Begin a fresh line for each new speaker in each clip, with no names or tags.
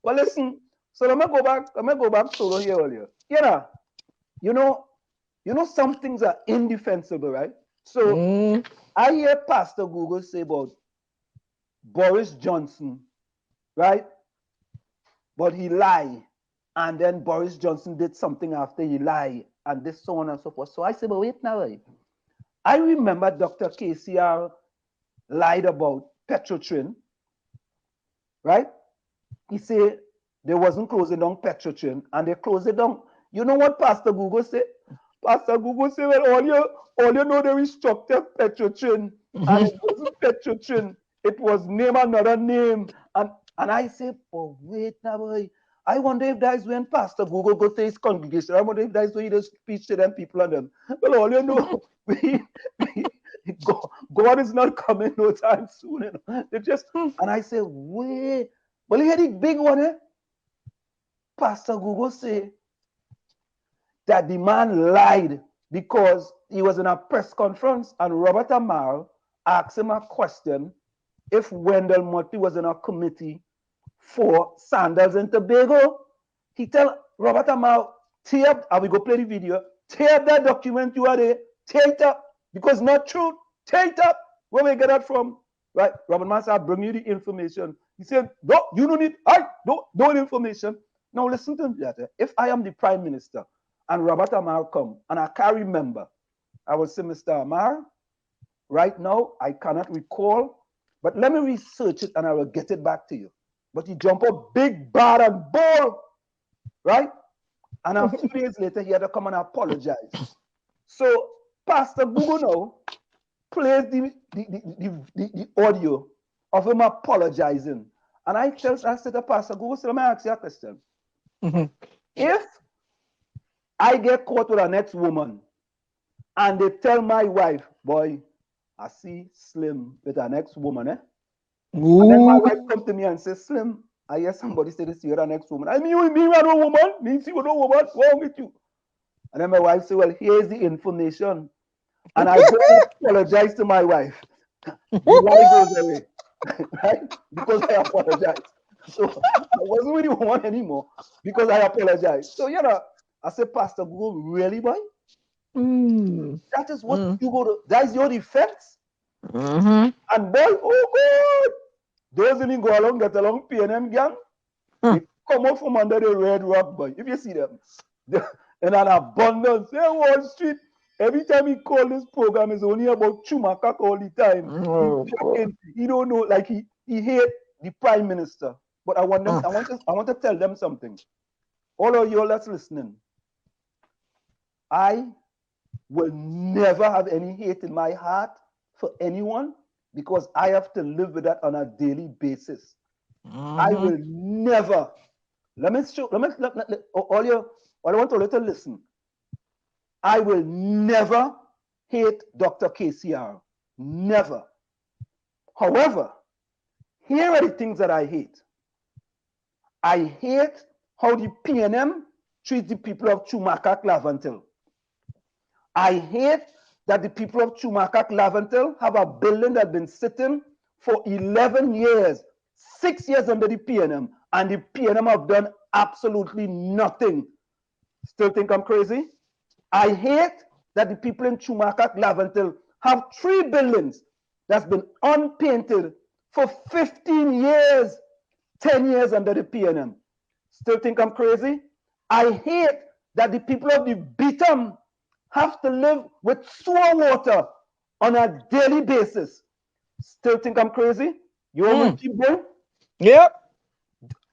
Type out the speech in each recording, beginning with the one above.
Well, listen. So let me go back. Let me go back solo here earlier. You know, some things are indefensible, right? So
Mm.
I hear Pastor Google say about Boris Johnson, right? But he lied, and then Boris Johnson did something after he lied, and this so on and so forth. So I say, but wait now, right? I remember Dr. KCR lied about Petrotrin, right? He said they wasn't closing down Petrotrin, and they closed it down. You know what Pastor Google said? Pastor Google said, well, all you know they restructured Petrotrin, and it wasn't Petrotrin, it was name another name. And I say, oh wait now, boy. I wonder if that is when Pastor Google go to his congregation. I wonder if that is when he does speech to them people and them. Well, all you know, God is not coming no time soon. They just and I say, wait. Well, you hear the big one, eh? Pastor Google say that the man lied because he was in a press conference and Robert Amar asked him a question if Wendell Murphy was in a committee for Sandals and Tobago. He tell Robert Amar, tear up, and we go play the video, tear up that document you are there, tear it up, because not true, tear it up. Where we get that from? Right? Robert Amar said, I'll bring you the information. He said, no, you don't need, no information. Now listen to that. If I am the prime minister and Robert Amar come, and I can't remember, I will say, Mr. Amar, right now I cannot recall, but let me research it and I will get it back to you. But he jump up big, bad, and bold, right? And a few days later, he had to come and apologize. So Pastor Google now plays the audio of him apologizing. And I said to Pastor Google, so let me ask you a question. If I get caught with an ex-woman and they tell my wife, boy, I see Slim with an ex-woman, eh? And then my
Ooh.
wife come to me and says, Slim, I hear somebody say this, you're an ex-woman. I mean, you mean no woman? Me see you no woman? What's wrong with you? And then my wife say, well, here's the information. And I go and apologize to my wife. The lie goes away, right? Because I apologize. So I wasn't with the woman anymore because I apologized. So, I said, Pastor Google, really, boy?
Mm.
That is what
Mm.
you go to, that's your defense?
Mm-hmm.
And boy, oh God, those who go along, get along, PNM gang, they come out from under the red rock, boy. If you see them, in an abundance. Say Wall Street, every time he call this program is only about Chumakak all the time. He
Oh, God.
joking. He don't know, like he hate the prime minister. But I want them, I want to tell them something. All of you that's listening, I will never have any hate in my heart for anyone because I have to live with that on a daily basis. I
Mm-hmm.
will never. Let me show. All I want all you to listen. I will never hate Dr. KCR. Never. However, here are the things that I hate. I hate how the PNM treats the people of Chumakak Lavantil. I hate that the people of Chumakak Lavantil have a building that's been sitting for 11 years, 6 years under the PNM, and the PNM have done absolutely nothing. Still think I'm crazy? I hate that the people in Chumakak Lavantil have 3 buildings that's been unpainted for 15 years, 10 years under the PNM. Still think I'm crazy? I hate that the people of the Beatum have to live with sewer water on a daily basis. Still think I'm crazy? You want me to
Mm.
keep going?
Yep.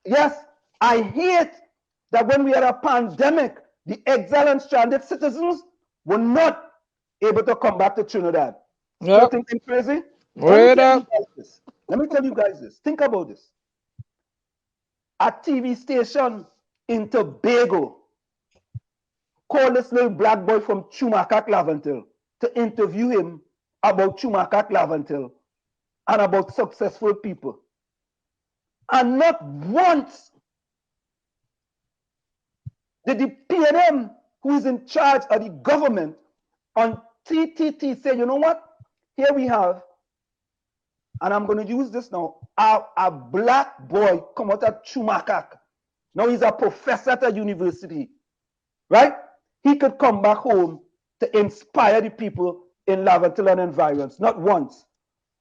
Yes, I hate that when we had a pandemic, the exiled and stranded citizens were not able to come back to Trinidad. Still
Yep.
thinking crazy? Let me
Word
tell you
up.
guys this. Let me tell you guys this. Think about this. A TV station in Tobago called this little black boy from Chumakak Lavantil to interview him about Chumakak Lavantil and about successful people. And not once the PNM, who is in charge of the government, on TTT say, you know what? Here we have and I'm going to use this now. A black boy come out of Chumakak. Now he's a professor at a university, right? He could come back home to inspire the people in Lavatel and environs, not once.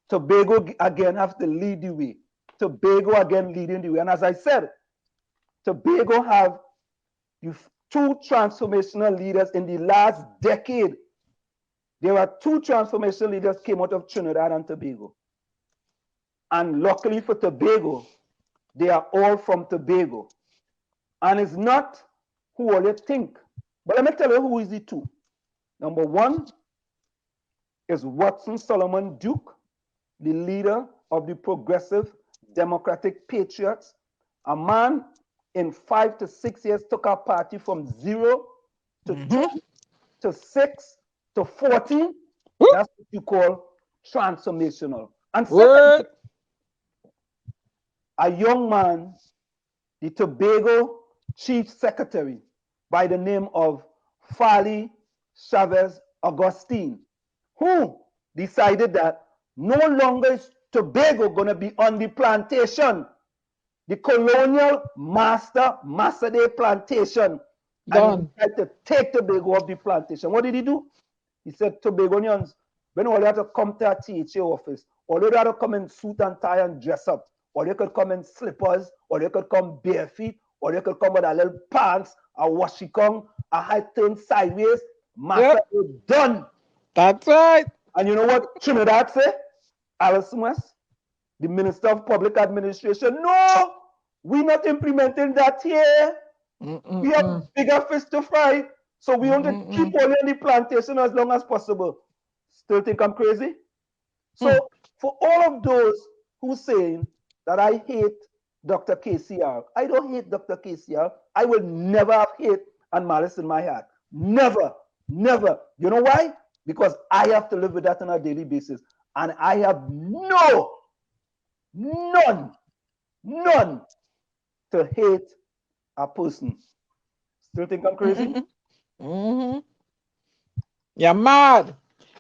Tobago again have to lead the way. Tobago again leading the way. And as I said, Tobago have two transformational leaders in the last decade. There were two transformational leaders came out of Trinidad and Tobago. And luckily for Tobago, they are all from Tobago. And it's not who all you think. But let me tell you who is the two. Number one is Watson Solomon Duke, the leader of the Progressive Democratic Patriots. A man in 5 to 6 years took our party from 0 to 10 to 6 to 14. That's what you call transformational. And second, a young man, the Tobago Chief Secretary by the name of Fali Chavez Augustine, who decided that no longer is Tobago going to be on the plantation, the colonial master Day plantation, and he tried to take Tobago off the plantation. What did he do? He said, Tobagonians, when all you have to come to a THA office, or you have to come in suit and tie and dress up, or you could come in slippers, or you could come bare feet, or you could come with a little pants, a washikong, a hat turned sideways. Master, you're done.
That's right.
And you know what Trinidad say? Alison West, the Minister of Public Administration, no, we're not implementing that here. We have bigger fish to fry. So we want to keep only on the plantation as long as possible. Still think I'm crazy? So for all of those who saying that I hate Dr. KCR, I don't hate Dr. KCR. I will never have hate and malice in my heart. Never, never. You know why? Because I have to live with that on a daily basis. And I have none to hate a person. Still think I'm crazy?
You're mad.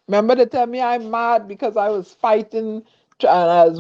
Remember to tell me I'm mad because I was fighting and I was